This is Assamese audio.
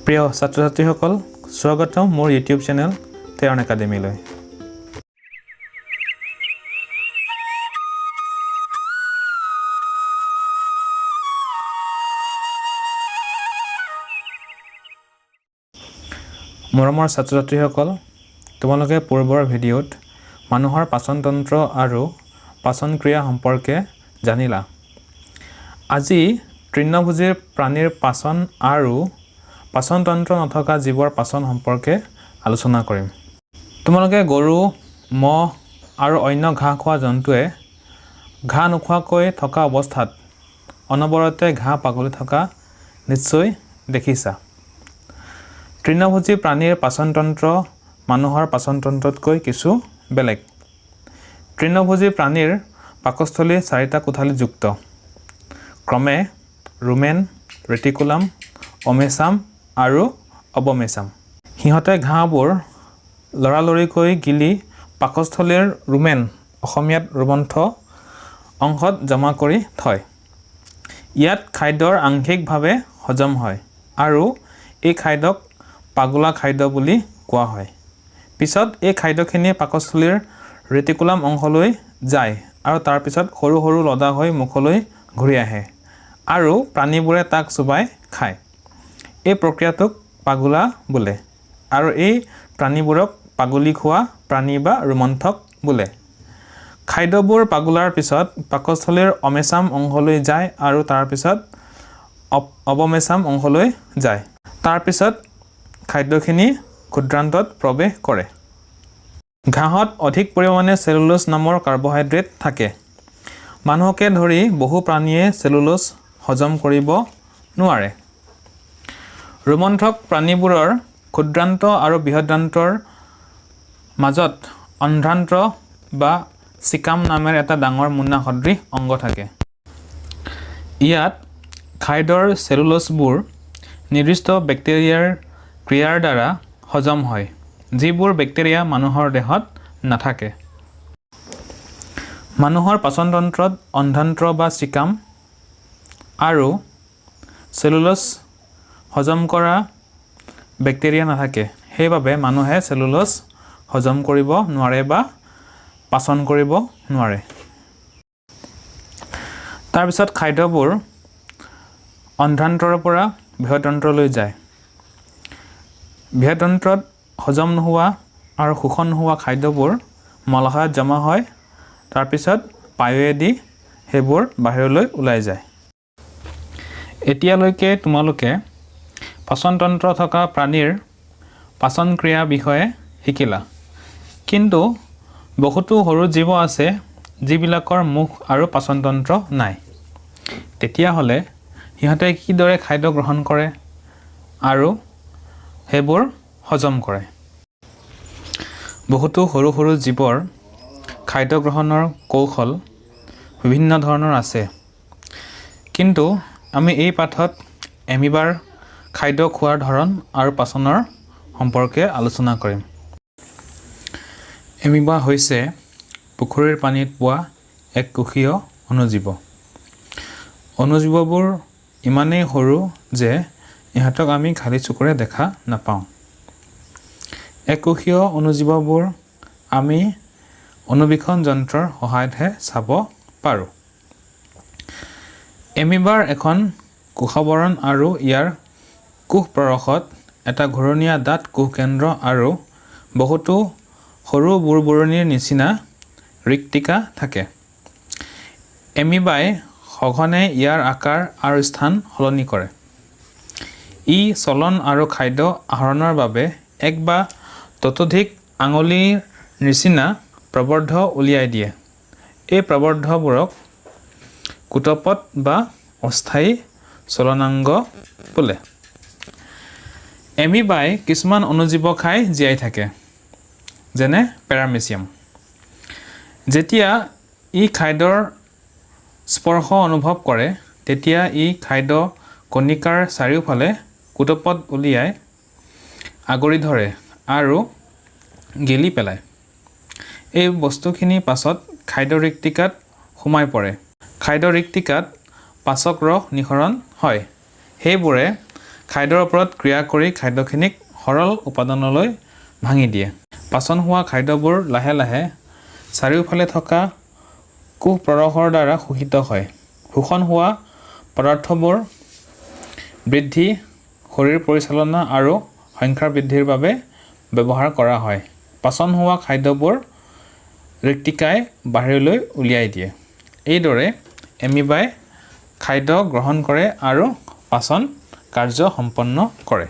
প্ৰিয় ছাত্ৰ-ছাত্ৰীসকল স্বাগতম মোৰ ইউটিউব চেনেল তেৰণ একাডেমীলৈ। মৰমৰ ছাত্ৰ-ছাত্ৰীসকল, তোমালোকে পূৰ্বৰ ভিডিঅ'ত মানুহৰ পাচনতন্ত্ৰ আৰু পাচন ক্ৰিয়া সম্পৰ্কে জানিলা। আজি তৃণভোজী প্ৰাণীৰ পাচন আৰু পাচনতন্ত্ৰ নথকা জীৱৰ পাচন সম্পৰ্কে আলোচনা কৰিম। তোমালোকে গৰু, মহ আৰু অন্য ঘাঁহ খোৱা জন্তুৱে ঘাঁহ নোখোৱাকৈ থকা অৱস্থাত অনবৰতে ঘাঁহ পাগলি থকা নিশ্চয় দেখিছা। তৃণভোজী প্ৰাণীৰ পাচনতন্ত্ৰ মানুহৰ পাচনতন্ত্ৰতকৈ কিছু বেলেগ। তৃণভোজী প্ৰাণীৰ পাকস্থলী 4টা কোঠালীযুক্ত, ক্ৰমে ৰুমেন, ৰেটিকুলাম, অমেচাম আৰু অবমেচাম। সিহঁতে ঘাঁহবোৰ লৰালৰিকৈ গিলি পাকস্থলীৰ ৰুমেন অসমীয়াত ৰুমন্থ অংশত জমা কৰি থয়। ইয়াত খাদ্যৰ আংশিকভাৱে হজম হয় আৰু এই খাদ্যক পাগলা খাদ্য বুলি কোৱা হয়। পিছত এই খাদ্যখিনি পাকস্থলীৰ ৰেটিকুলাম অংশলৈ যায় আৰু তাৰ পিছত সৰু সৰু লদা হৈ মুখলৈ ঘূৰি আহে আৰু প্ৰাণীবোৰে তাক চোবাই খায়। এই প্ৰক্ৰিয়াটোক পাগোলা বোলে আৰু এই প্ৰাণীবোৰক পাগলি খোৱা প্ৰাণী বা ৰুমন্থক বোলে। খাদ্যবোৰ পাগোলাৰ পিছত পাকস্থলীৰ অমেচাম অংশলৈ যায় আৰু তাৰ পিছত অবমেচাম অংশলৈ যায়। তাৰ পিছত খাদ্যখিনি ক্ষুদ্ৰান্তত প্ৰৱেশ কৰে। ঘাঁহত অধিক পৰিমাণে চেলুলোজ নামৰ কাৰ্বহাইড্ৰেট থাকে। মানুহকে ধৰি বহু প্ৰাণীয়ে চেলুলোজ হজম কৰিব নোৱাৰে। ৰুমন্থক প্ৰাণীবোৰৰ ক্ষুদ্ৰান্ত আৰু বৃহদান্ত্ৰৰ মাজত অন্ধ্ৰান্ত্ৰ বা চিকাম নামেৰে এটা ডাঙৰ মুনা সদৃশ অংগ থাকে। ইয়াত খাদ্যৰ চেলুলোজবোৰ নিৰ্দিষ্ট বেক্টেৰিয়াৰ ক্ৰিয়াৰ দ্বাৰা হজম হয়, যিবোৰ বেক্টেৰিয়া মানুহৰ দেহত নাথাকে। মানুহৰ পাচনতন্ত্ৰত অন্ধ্ৰান্ত্ৰ বা চিকাম আৰু চেলুলোজ হজম কৰা বেক্টেৰিয়া নাথাকে। সেইবাবে মানুহে চেলুলোজ হজম কৰিব নোৱাৰে বা পাচন কৰিব নোৱাৰে। তাৰপিছত খাদ্যবোৰ অন্ধ্ৰান্ত্ৰৰ পৰা বৃহদান্ত্ৰলৈ যায়। বৃহদান্ত্ৰত হজম নোহোৱা আৰু শোষণ নোহোৱা খাদ্যবোৰ মলাশয়ত জমা হয়। তাৰপিছত পায়ুৱেদি সেইবোৰ বাহিৰলৈ ওলাই যায়। এতিয়ালৈকে তোমালোকে পাচনতন্ত্ৰ থকা প্ৰাণীৰ পাচন ক্ৰিয়াৰ বিষয়ে শিকিলা। কিন্তু বহুতো সৰু জীৱ আছে যিবিলাকৰ মুখ আৰু পাচনতন্ত্ৰ নাই। তেতিয়াহ'লে সিহঁতে কিদৰে খাদ্য গ্ৰহণ কৰে আৰু সেইবোৰ হজম কৰে? বহুতো সৰু সৰু জীৱৰ খাদ্য গ্ৰহণৰ কৌশল বিভিন্ন ধৰণৰ আছে। কিন্তু আমি এই পাঠত এমিবাৰ খাদ্য খোৱাৰ ধৰণ আৰু পাচনৰ সম্পৰ্কে আলোচনা কৰিম। এমিবা হৈছে পুখুৰীৰ পানীত পোৱা এক কোষীয় অণুজীৱ। অণুজীৱবোৰ ইমানেই সৰু যে ইহঁতক আমি খালী চকুৰে দেখা নাপাওঁ। এককোষীয় অণুজীৱবোৰ আমি অণুবীক্ষণ যন্ত্ৰৰ সহায়তহে চাব পাৰোঁ। এমিবাৰ এখন কোষাৱৰণ আৰু ইয়াৰ কোষ প্ৰৰসত এটা ঘূৰণীয়া ডাঠ কোষকেন্দ্ৰ আৰু বহুতো সৰু বুৰবুৰণিৰ নিচিনা ৰিক্তিকা থাকে। এমিবাই সঘনে ইয়াৰ আকাৰ আৰু স্থান সলনি কৰে। ই চলন আৰু খাদ্য আহৰণৰ বাবে এক বা ততোধিক আঙুলিৰ নিচিনা প্ৰবৰ্ধ উলিয়াই দিয়ে। এই প্ৰবৰ্ধবোৰক কুটপট বা অস্থায়ী চলনাংগ বোলে। এমিবাই কিছুমান অণুজীৱ খাই জীয়াই থাকে, যেনে পেৰামেচিয়াম। যেতিয়া ই খাদ্যৰ স্পৰ্শ অনুভৱ কৰে তেতিয়া ই খাদ্য কণিকাৰ চাৰিওফালে কুটপট উলিয়াই আগুৰি ধৰে আৰু গিলি পেলায়। এই বস্তুখিনি পাছত খাদ্য ৰিক্তিকাত সোমাই পৰে। খাদ্য ৰিক্তিকাত পাচক ৰস নিঃসৰণ হয়। সেইবোৰে খাদ্যৰ ওপৰত ক্ৰিয়া কৰি খাদ্যখিনিক সৰল উপাদানলৈ ভাঙি দিয়ে। পাচন হোৱা খাদ্যবোৰ লাহে লাহে চাৰিওফালে থকা কোষ প্ৰৰসৰ দ্বাৰা শোষিত হয়। শোষণ হোৱা পদাৰ্থবোৰ বৃদ্ধি, শৰীৰ পৰিচালনা আৰু সংখ্যাৰ বৃদ্ধিৰ বাবে ব্যৱহাৰ কৰা হয়। পাচন হোৱা খাদ্যবোৰ ৰেক্টিকাই বাহিৰলৈ উলিয়াই দিয়ে। এইদৰে এমিবাই খাদ্য গ্ৰহণ কৰে আৰু পাচন কাৰ্য সম্পন্ন কৰে।